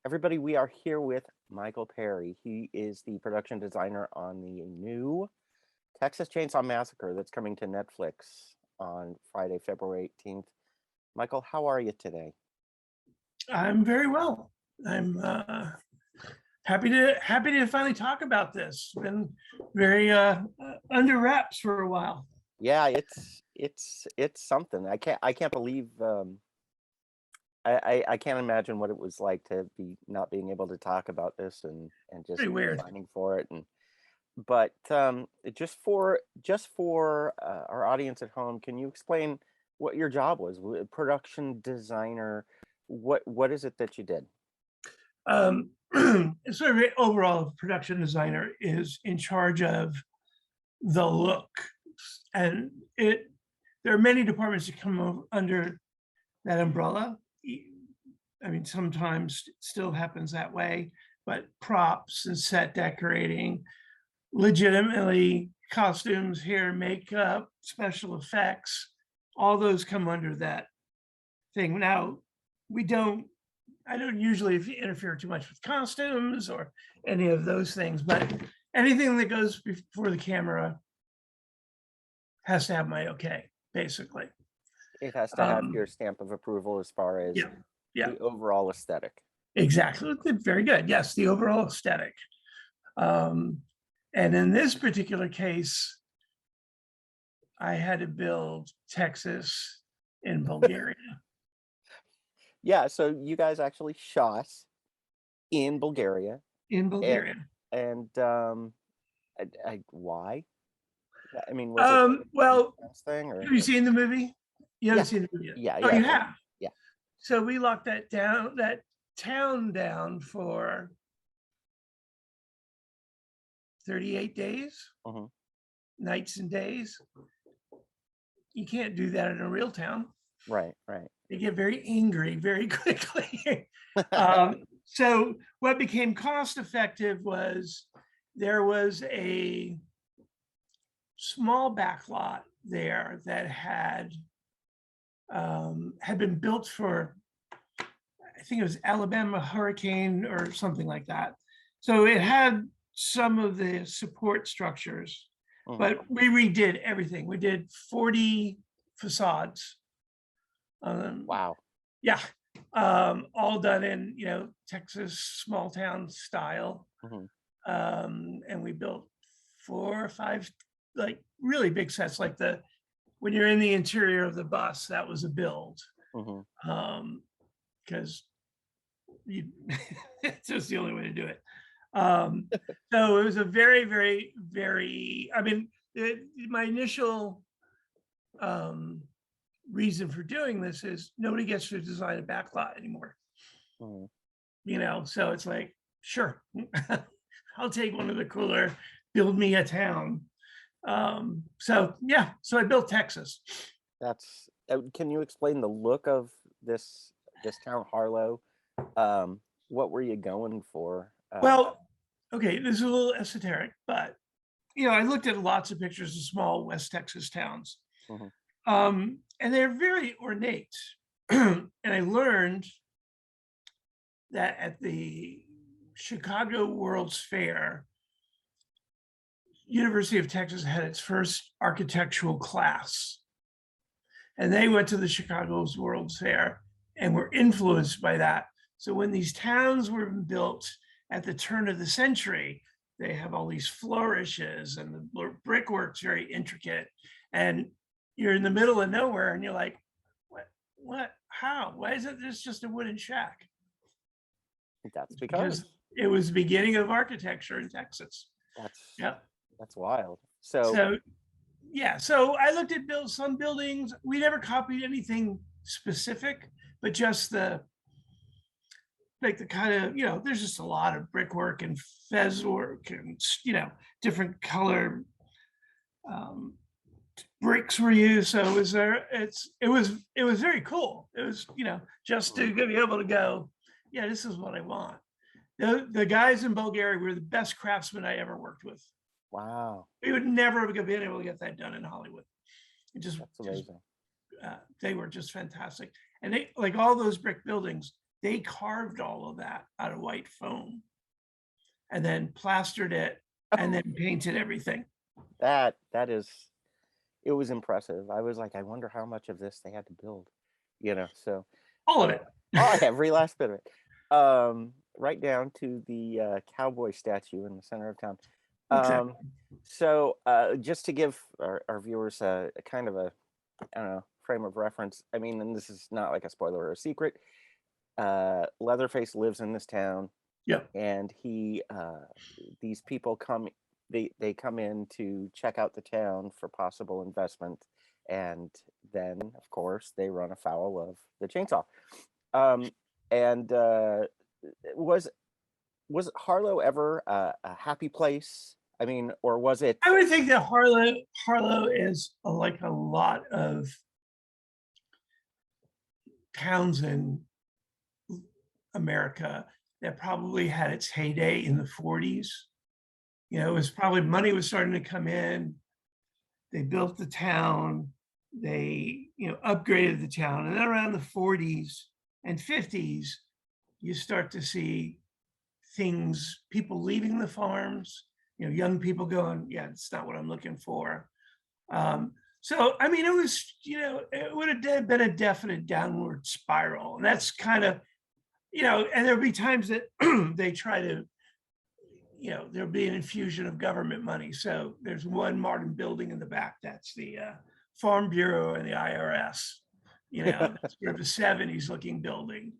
Everybody, we are here with Michael Perry. He is the production designer on the new Texas Chainsaw Massacre that's coming to Netflix on Friday, February 18th. Michael, how are you today? I'm very well. I'm happy to finally talk about this. Been very under wraps for a while. Yeah, it's something. I can't believe I can't imagine what it was like to be not being able to talk about this and just Pretty weird. signing for it. But just for our audience at home, can you explain what your job was? Production designer. What is it that you did? Sort of overall production designer is in charge of the look, and there are many departments that come under that umbrella. I mean, sometimes it still happens that way, but props and set decorating, legitimately costumes, hair, makeup, special effects, all those come under that thing. Now, I don't usually interfere too much with costumes or any of those things, but anything that goes before the camera has to have my okay, basically. It has to have your stamp of approval as far as Yeah, the overall aesthetic. exactly. Very good. Yes, the overall aesthetic. And in this particular case, I had to build Texas in Bulgaria. Yeah, so you guys actually shot in Bulgaria, In and, Bulgaria. why? I mean, was it a Well, defense thing or? have you seen the movie? You haven't Yeah, seen the movie yet? yeah, Oh, yeah, you have? yeah. So we locked that town down for 38 days, Mhm. nights and days. You can't do that in a real town. Right, right. They get very angry very quickly. So what became cost effective was there was a small backlot there that had been built for, I think it was Alabama hurricane or something like that. So it had some of the support structures, Mhm. but we redid everything. We did 40 facades. Wow. Yeah, all done in Texas small town style. Mhm. And we built 4 or 5 like really big sets, like when you're in the interior of the bus, that was a build. Mhm. Because it's just the only way to do it. So it was a very, very, very, I mean, my initial reason for doing this is nobody gets to design a backlot anymore. Mhm. So it's like, sure, I'll take one of the cooler, build me a town. So yeah, so I built Texas. That's can you explain the look of this town, Harlow? What were you going for? Well, okay, this is a little esoteric, but I looked at lots of pictures of small West Texas towns, Mhm. and they're very ornate. And I learned that at the Chicago World's Fair, University of Texas had its first architectural class, and they went to the Chicago's World's Fair and were influenced by that. So when these towns were built at the turn of the century, they have all these flourishes and the brickwork's very intricate, and you're in the middle of nowhere and you're like, what, how, why isn't this just a wooden shack? That's Because because it was the beginning of architecture in Texas. that's Yeah. that's wild. So So yeah, so I looked at some buildings. We never copied anything specific, but just the kind of, there's just a lot of brickwork and fez work and different color bricks were used. So it was very cool. It was just to be able to go, yeah, this is what I want. The guys in Bulgaria were the best craftsmen I ever worked with. wow, We would never have been able to get that done in Hollywood. It just that's amazing. they were just fantastic. And they, like all those brick buildings, they carved all of that out of white foam and then plastered it and then painted everything. That is, it was impressive. I was like, I wonder how much of this they had to build, so All of it. oh, every last bit of it. Right down to the cowboy statue in the center of town. Exactly. So just to give our viewers a kind of a, I don't know, frame of reference. I mean, and this is not like a spoiler or a secret. Leatherface lives in this town, Yep. and these people come. They come in to check out the town for possible investment, and then of course they run afoul of the chainsaw. And was Harlow ever a happy place? I mean, or was it? I would think that Harlow is like a lot of towns in America that probably had its heyday in the 40s. It was probably money was starting to come in. They built the town, they, upgraded the town. And then around the 40s and 50s, you start to see things, people leaving the farms, young people going, yeah, it's not what I'm looking for. So, I mean, it was, it would have been a definite downward spiral. And that's kind of, and there'll be times that they try to, there'll be an infusion of government money. So there's one modern building in the back. That's the Farm Bureau and the IRS, that's sort of a 70s looking building.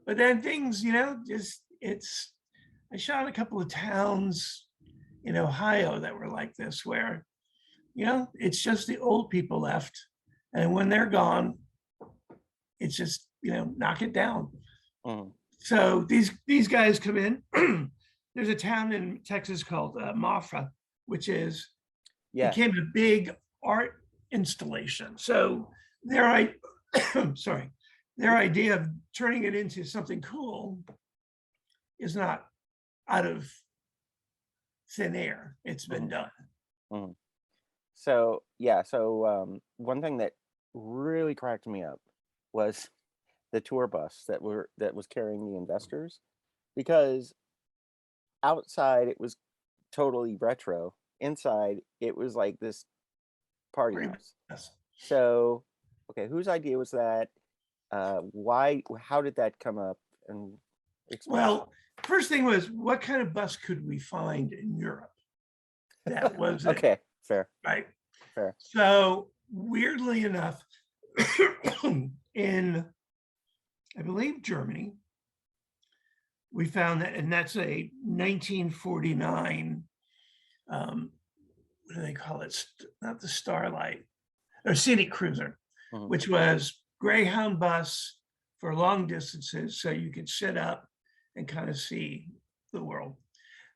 But then things, I shot a couple of towns in Ohio that were like this, where, it's just the old people left. And when they're gone, it's just, knock it down. Mm. So these guys come in. There's a town in Texas called Massacre, which became a big art installation. So their idea of turning it into something cool is not out of thin air. It's been done. Mm. So yeah, one thing that really cracked me up was the tour bus that was carrying the investors, because outside it was totally retro. Inside it was like this party house. Yes. So, okay, whose idea was that? Why? How did that come up? And explain. Well, first thing was, what kind of bus could we find in Europe that was okay, fair, right? fair. So weirdly enough, in I believe Germany, we found that, and that's a 1949. What do they call it? Not the Starlight, or Scenic Cruiser, which was Greyhound bus for long distances, so you could sit up and kind of see the world.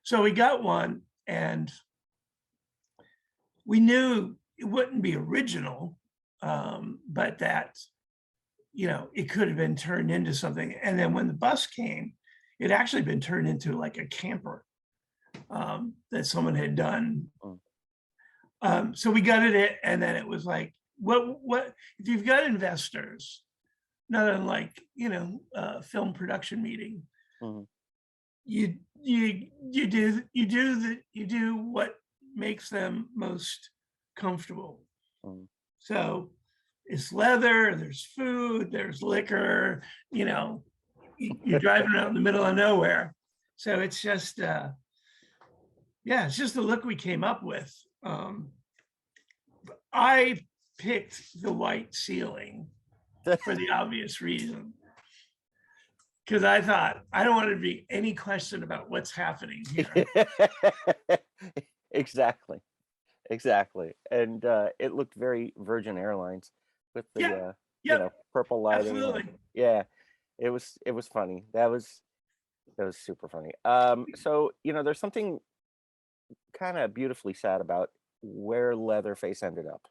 So we got one, and we knew it wouldn't be original, but that, it could have been turned into something. And then when the bus came, it actually been turned into like a camper that someone had done. So we gutted it, and then it was like, what if you've got investors, not unlike film production meeting, you do what makes them most comfortable. So it's leather, there's food, there's liquor, you're driving around in the middle of nowhere. So it's just it's just the look we came up with. I picked the white ceiling for the obvious reason, because I thought, I don't want to be any question about what's happening here. Exactly. And it looked very Virgin Airlines with the purple lighting. Absolutely. Yeah, it was funny. That was super funny. So there's something kind of beautifully sad about where Leatherface ended up,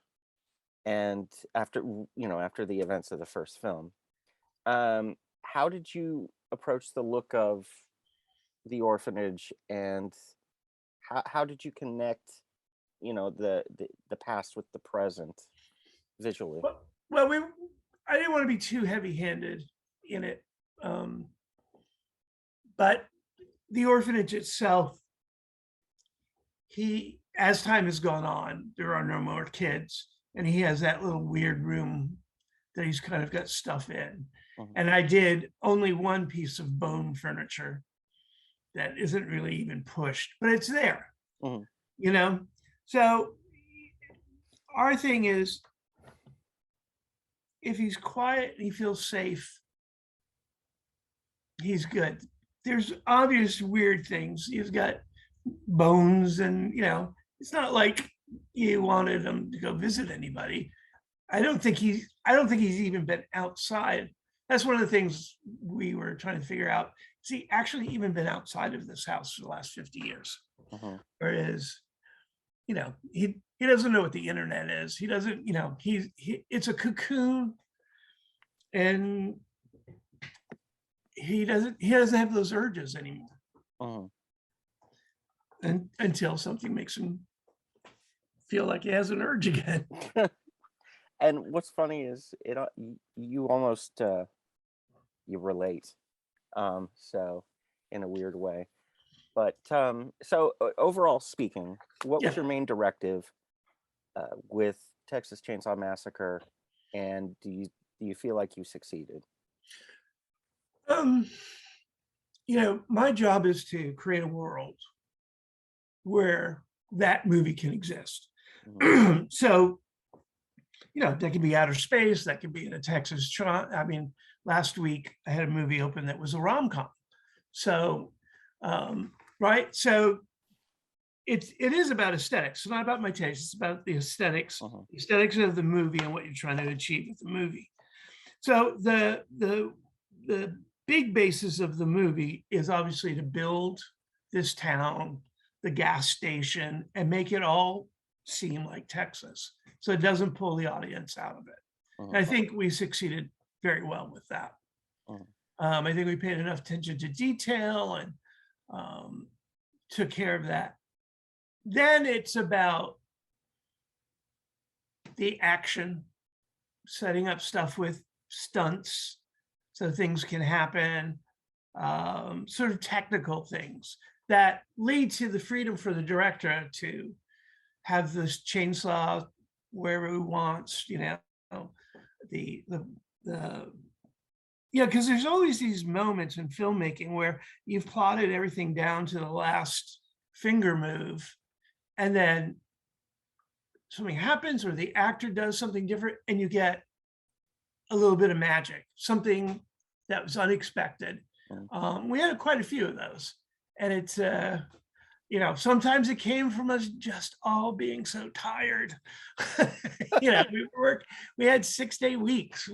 and after the events of the first film. How did you approach the look of the orphanage, and how did you connect the past with the present visually? Well, I didn't want to be too heavy-handed in it. But the orphanage itself, as time has gone on, there are no more kids, and he has that little weird room that he's kind of got stuff in. Mhm. And I did only one piece of bone furniture that isn't really even pushed, but it's there, Mhm. you know? So our thing is, if he's quiet and he feels safe, he's good. There's obvious weird things. He's got bones and, it's not like you wanted him to go visit anybody. I don't think he's even been outside. That's one of the things we were trying to figure out. Has he actually even been outside of this house for the last 50 years? Mhm. Whereas, he doesn't know what the internet is. He doesn't, it's a cocoon, and he doesn't have those urges anymore Mhm. until something makes him feel like he has an urge again. And what's funny is you almost you relate, so in a weird way. But so overall speaking, what was Yeah. your main directive with Texas Chainsaw Massacre, and do you feel like you succeeded? Um, my job is to create a world where that movie can exist. Mhm. So, that could be outer space, that could be in a Texas. I mean, last week I had a movie open that was a rom-com. So, right. So it is about aesthetics. It's not about my taste. It's about the aesthetics, Mhm. the aesthetics of the movie and what you're trying to achieve with the movie. So the big basis of the movie is obviously to build this town, the gas station, and make it all seem like Texas, so it doesn't pull the audience out of it. And Mhm. I think we succeeded very well with that. Mhm. I think we paid enough attention to detail and took care of that. Then it's about the action, setting up stuff with stunts so things can happen, sort of technical things that lead to the freedom for the director to have this chainsaw wherever he wants, the because there's always these moments in filmmaking where you've plotted everything down to the last finger move, and then something happens or the actor does something different and you get a little bit of magic, something that was unexpected. Mhm. We had quite a few of those, and it's sometimes it came from us just all being so tired. We had 6-day weeks.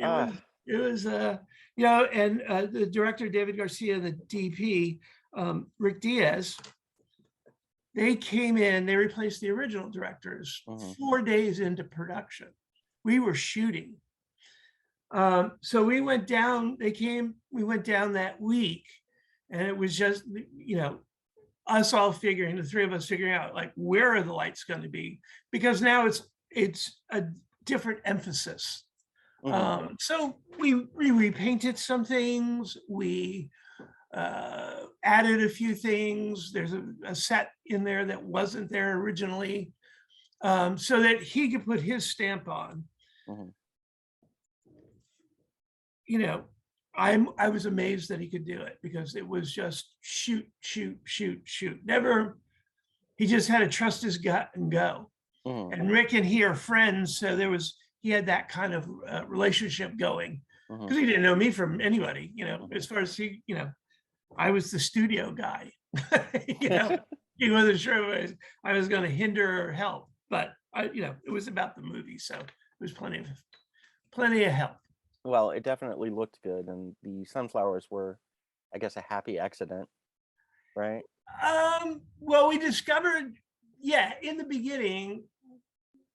Ah. It was and the director David Garcia and the DP Rick Diaz, they came in, they replaced the original directors Mhm. 4 days into production. We were shooting. So we went down, we went down that week, and it was just, us all figuring, the three of us figuring out, like, where are the lights going to be? Because now it's a different emphasis. Mhm. So we repainted some things, we added a few things. There's a set in there that wasn't there originally, so that he could put his stamp on. Mhm. I was amazed that he could do it, because it was just shoot, shoot, shoot, shoot. Never, he just had to trust his gut and go. Mhm. And Rick and he are friends, so he had that kind of relationship going, Mhm. because he didn't know me from anybody, Mhm. as far as I was the studio guy. He wasn't sure if I was going to hinder or help, but it was about the movie, so it was plenty of help. Well, it definitely looked good, and the sunflowers were, I guess, a happy accident, right? Well, we discovered, in the beginning,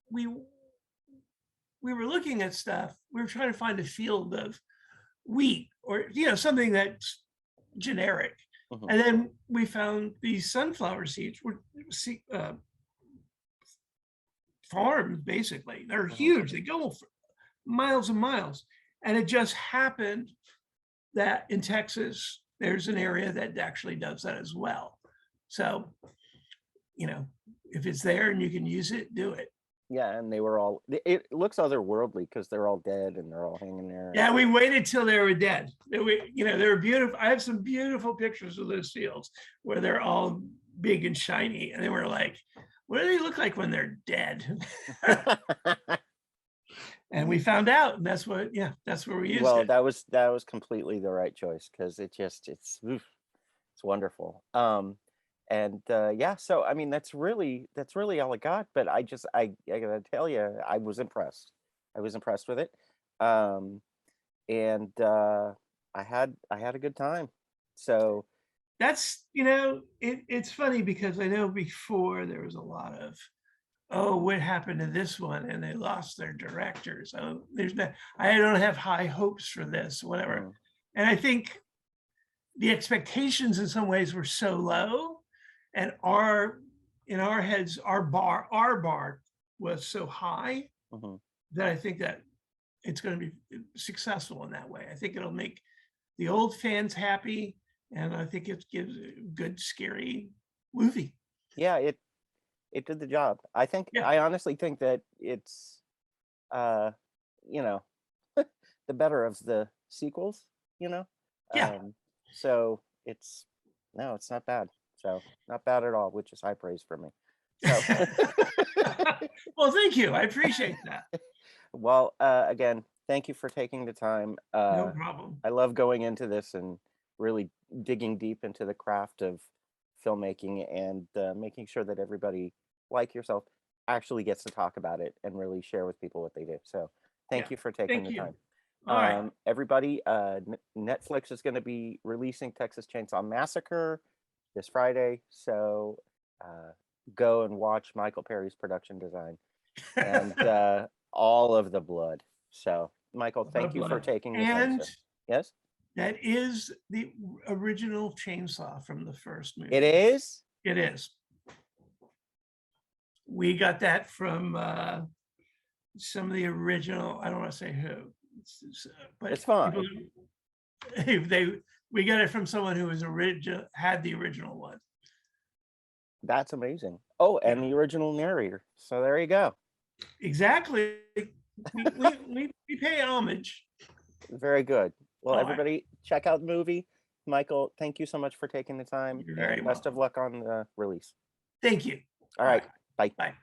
we were looking at stuff. We were trying to find a field of wheat, or something that's generic, Mhm. and then we found these sunflower seeds were farmed. Basically, they're Mhm. huge. They go for miles and miles, and it just happened that in Texas, there's an area that actually does that as well. So, you know, if it's there and you can use it, do it. Yeah, and they were all. It looks otherworldly because they're all dead and they're all hanging there. Yeah, we waited till they were dead. They were beautiful. I have some beautiful pictures of those fields where they're all big and shiny, and they were like, "What do they look like when they're dead?" And we found out, and that's what, yeah, that's where we used Well, it. that was completely the right choice because it's wonderful. And yeah, so I mean that's really all I got. But I gotta tell you, I was impressed. I was impressed with it. And I had a good time. So That's, it's funny because I know before there was a lot of, oh, what happened to this one? And they lost their directors. Oh, I don't have high hopes for this, whatever. mm, And I think the expectations in some ways were so low, and in our heads, our bar was so high mhm. that I think that it's going to be successful in that way. I think it'll make the old fans happy, and I think it gives a good, scary movie. Yeah, it did the job. Yeah, I honestly think that it's uh you know the better of the sequels, you know. yeah. So it's no, it's not bad. So not bad at all, which is high praise for me. So Well, thank you. I appreciate that. well, again, thank you for taking the time. No problem. I love going into this and really digging deep into the craft of filmmaking and making sure that everybody like yourself actually gets to talk about it and really share with people what they do. So Yeah. thank you for taking Thank the you. time. All right. Everybody, Netflix is going to be releasing Texas Chainsaw Massacre this Friday. So go and watch Michael Perry's production design and all of the blood. So, Michael, thank you for Blood. taking the time, And sir. Yes, that is the original chainsaw from the first movie. it is. It is. We got that from some of the original. I don't want to say who, but It's fine. we got it from someone who was had the original one. That's amazing. Oh, and Yeah. the original narrator. So there you go. Exactly. We pay homage. Very good. Well, All right. everybody, check out the movie. Michael, thank you so much for taking the time, You're very and best of welcome. luck on the release. Thank you. All right. Bye. Bye.